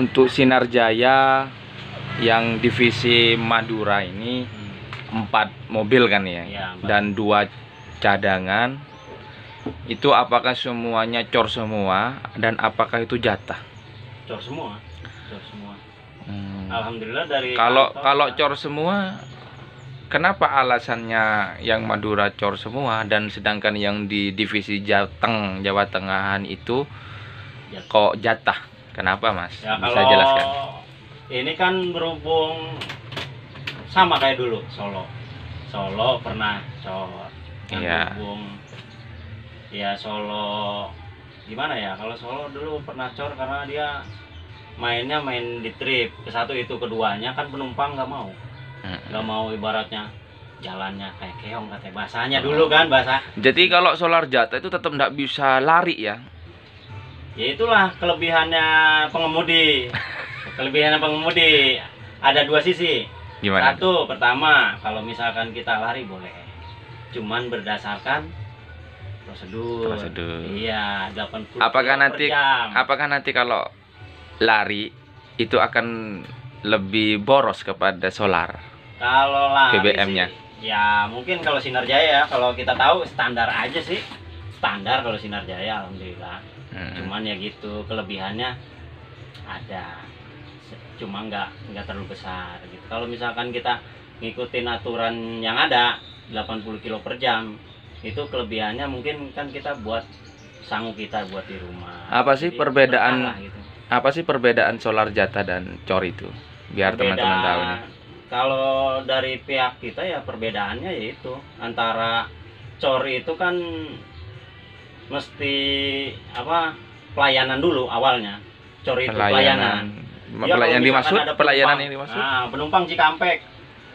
Untuk Sinar Jaya yang divisi Madura ini 4 mobil kan ya, Iya, 4. dan 2 cadangan. Itu apakah semuanya cor semua dan apakah itu jatah? Cor semua. Alhamdulillah dari Kalau cor semua, kenapa alasannya yang Madura cor semua dan sedangkan yang di divisi Jateng Jawa Tengahan itu Jatah. kok jatah? Kenapa Mas? Ya, Bisa kalau jelaskan? ini kan berhubung sama kayak dulu Solo pernah cor. Iya. Berhubung ya Solo gimana ya, kalau Solo dulu pernah cor karena dia mainnya main di trip ke satu, itu keduanya kan penumpang nggak mau ibaratnya jalannya kayak keong katanya bahasanya dulu kan bahasa. Jadi kalau solar jatah itu tetap nggak bisa lari ya? Ya itulah kelebihannya pengemudi. Ada 2 sisi. Gimana? Satu, pertama kalau misalkan kita lari boleh, cuman berdasarkan prosedur. Iya, 80 Apakah km per jam. Apakah nanti kalau lari itu akan lebih boros kepada solar Kalau lari BBM-nya? sih, ya mungkin kalau Sinar Jaya, kalau kita tahu standar aja sih. Standar kalau Sinar Jaya alhamdulillah. Cuman ya gitu, kelebihannya ada. Cuma nggak terlalu besar gitu. Kalau misalkan kita ngikutin aturan yang ada 80 km per jam, itu kelebihannya mungkin kan kita buat sanggup kita buat di rumah. Apa sih Jadi perbedaan berkah lah gitu. Apa sih perbedaan solar jatah dan cor itu? Biar teman-teman tahu nih. Kalau dari pihak kita ya perbedaannya yaitu antara cor itu kan mesti pelayanan dulu awalnya. Cor itu pelayanan. Ya, yang dimaksud pelayanan yang dimaksud? Nah, penumpang Cikampek.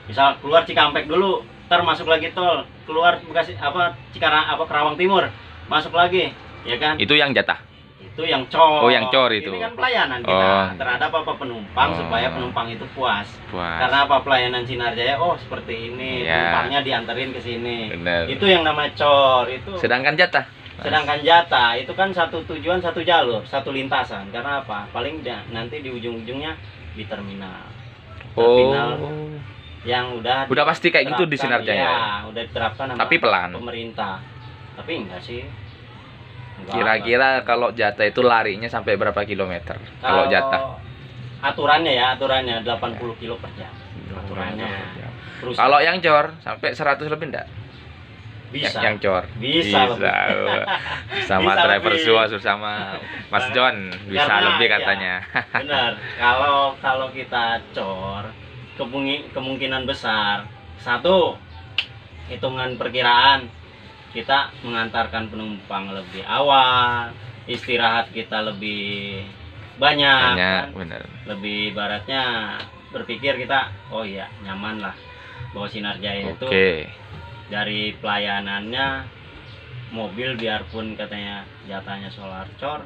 Misal keluar Cikampek dulu, ntar masuk lagi tol, keluar Bekasi Kerawang Timur, masuk lagi, ya kan? Itu yang jatah. Itu yang cor. Oh, yang cor itu. Ini kan pelayanan kita terhadap penumpang supaya penumpang itu puas. Karena pelayanan Sinar Jaya, seperti ini, penumpangnya dianterin ke sini. Bener. Itu yang namanya cor itu. Sedangkan jatah Itu kan satu tujuan, satu jalur, satu lintasan. Karena apa? Paling nanti di ujung-ujungnya di terminal. Yang udah pasti kayak gitu di Sinar Jaya. Ya, udah diterapkan sama tapi pelan. Pemerintah. Tapi enggak sih. Kira-kira kalau jatah itu larinya sampai berapa kilometer? Kalau jatah? Aturannya 80 km per jam. Aturannya. Kalau yang cor sampai 100 lebih enggak? Bisa. Yang cor. Bisa. Sama bisa driver lebih. sama Mas John bisa Karena, lebih katanya. Ya, benar. Kalau kita cor, kemungkinan besar satu, hitungan perkiraan kita mengantarkan penumpang lebih awal, istirahat kita lebih banyak kan? Benar. Lebih baratnya berpikir kita nyaman lah bahwa Sinar Jaya itu dari pelayanannya, mobil biarpun katanya jatahnya solar cor,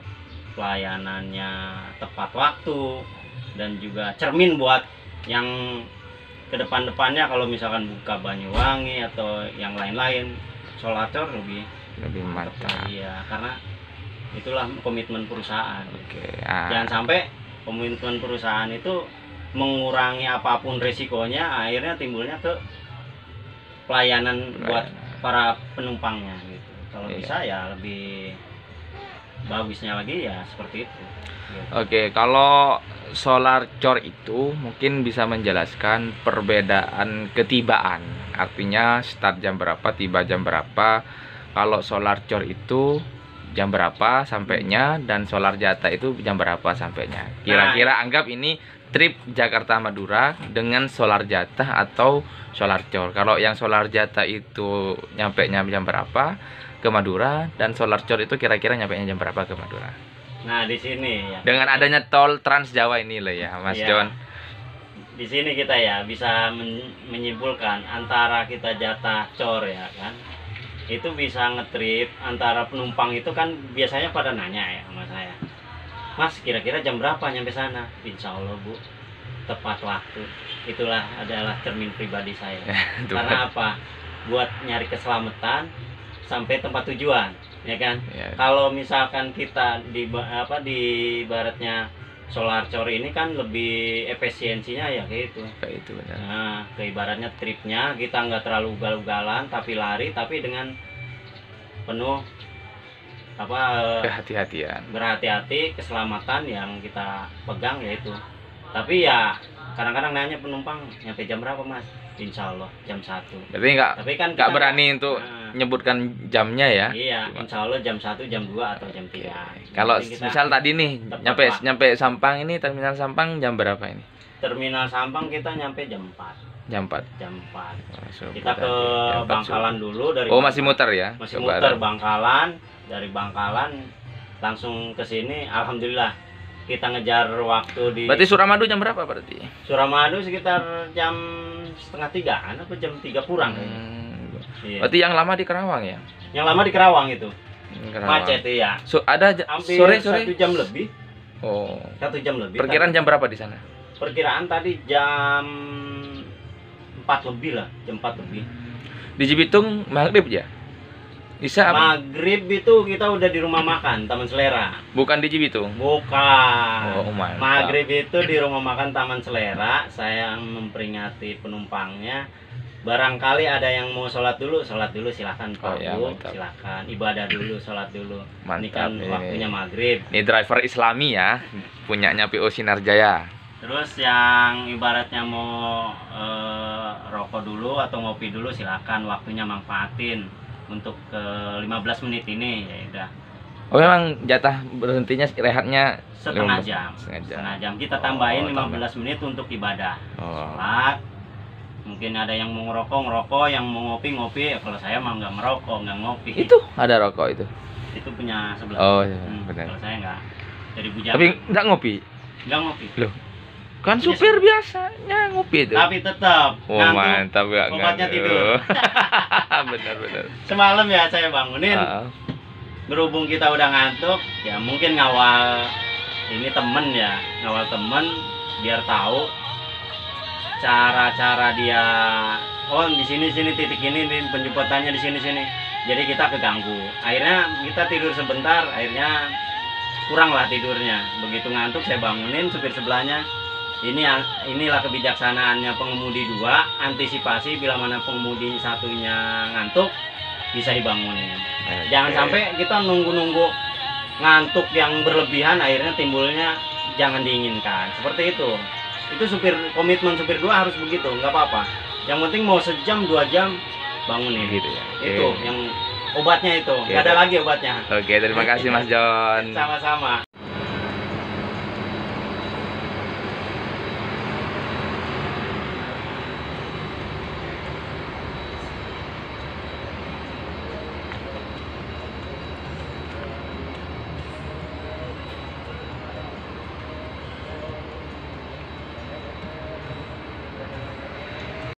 pelayanannya tepat waktu dan juga cermin buat yang ke depan-depannya. Kalau misalkan buka Banyuwangi atau yang lain-lain, solar cor lebih mantap. Iya, karena itulah komitmen perusahaan. Jangan sampai komitmen perusahaan itu mengurangi apapun resikonya, akhirnya timbulnya ke pelayanan buat para penumpangnya gitu. Kalau bisa ya lebih bagusnya lagi ya seperti itu. Kalau solar cor itu mungkin bisa menjelaskan perbedaan ketibaan. Artinya start jam berapa, tiba jam berapa. Kalau solar cor itu jam berapa sampainya, dan solar jatah itu jam berapa sampainya. Kira-kira anggap ini trip Jakarta Madura dengan solar jatah atau solar cor. Kalau yang solar jatah itu nyampainya jam berapa ke Madura, dan solar cor itu kira-kira nyampainya jam berapa ke Madura. Nah, di sini ya. Dengan adanya tol Trans Jawa ini loh ya, Mas John. Di sini kita ya bisa menyimpulkan antara kita jatah cor ya kan. Itu bisa ngetrip antara penumpang itu kan biasanya pada nanya ya sama saya. Mas, kira-kira jam berapa nyampe sana? Insya Allah Bu, tepat waktu. Itulah adalah cermin pribadi saya. Karena apa? Buat nyari keselamatan sampai tempat tujuan, ya kan? Kalau misalkan kita di baratnya solar cor ini kan lebih efisiensinya ya kayak itu. Kayak itu benar. Nah, ibaratnya tripnya kita nggak terlalu ugal-ugalan tapi lari, tapi dengan penuh apa Kehati-hatian. berhati-hati, keselamatan yang kita pegang yaitu. Tapi ya kadang-kadang nanya penumpang nyampe jam berapa mas? Insya Allah jam 1. Berarti nggak Tapi kan nggak kita berani untuk nyebutkan jamnya ya. Iya, insya Allah jam 1, jam 2 atau jam 3. Kalau Yang penting kita misal tadi nih tepat lah. nyampe Sampang ini, terminal Sampang jam berapa ini? Terminal Sampang kita nyampe jam 4. Jam 4. Jam 4. Subuh Kita ke tadi. Jam 4 Bangkalan subuh. dulu dari Oh, masih muter ya? masih ke muter barat. Bangkalan, dari Bangkalan langsung ke sini. Alhamdulillah kita ngejar waktu di Berarti Suramadu jam berapa berarti? Suramadu sekitar jam setengah 3 apa jam 3 kurang kayaknya. Iya. Berarti yang lama di Karawang ya? Yang lama di Kerawang itu Karawang. macet ya. Ada Hampir sore 1 jam lebih. Oh. 1 jam lebih. Perkiraan jam berapa di sana? Perkiraan tadi jam 4 lebih lah, jam 4 lebih. Di Cibitung maghrib ya? Isya apa? Maghrib itu kita udah di rumah makan Taman Selera. Bukan di Cibitung. Bukan. Oh, mantap. Maghrib itu di rumah makan Taman Selera. Saya memperingati penumpangnya. Barangkali ada yang mau sholat dulu silahkan Pak Oh, ya, Bu, mantap. silahkan ibadah dulu, sholat dulu. Ini Mantap kan ini. waktunya maghrib. Ini driver Islami ya, punyanya PO Sinarjaya. Terus yang ibaratnya mau rokok dulu atau ngopi dulu silahkan, waktunya manfaatin untuk ke 15 menit ini ya udah. Oh, memang jatah berhentinya rehatnya Setengah 15 jam. Setengah jam. Setengah jam. Kita tambahin tambah. 15 menit untuk ibadah. Oh. Sholat. Mungkin ada yang mau ngerokok, yang mau ngopi. Kalau saya mah nggak merokok, nggak ngopi. Itu ada rokok itu. Itu punya sebelah. Oh, iya, benar. Kalau saya nggak. Dari bujang. Tapi enggak ngopi. Nggak ngopi. Loh. Kan supir biasanya ngopi itu. Tapi tetap. Oh, ngantuk. mantap ya. Obatnya tidur. Benar-benar. Semalam ya saya bangunin. Berhubung kita udah ngantuk, ya mungkin ngawal ini temen ya, ngawal temen biar tahu cara-cara dia. Oh di sini titik ini penjemputannya di sini. Jadi kita keganggu. Akhirnya kita tidur sebentar, akhirnya kurang lah tidurnya. Begitu ngantuk saya bangunin supir sebelahnya. Inilah kebijaksanaannya pengemudi 2, antisipasi bila mana pengemudi satunya ngantuk bisa dibangunin. Jangan sampai kita nunggu ngantuk yang berlebihan, akhirnya timbulnya jangan diinginkan. Seperti itu. Itu komitmen supir 2 harus begitu, nggak apa-apa. Yang penting mau sejam 2 jam bangunin. Gitu ya. Itu yang obatnya itu. Nggak ada lagi obatnya. Oke, terima kasih Mas John. Sama-sama.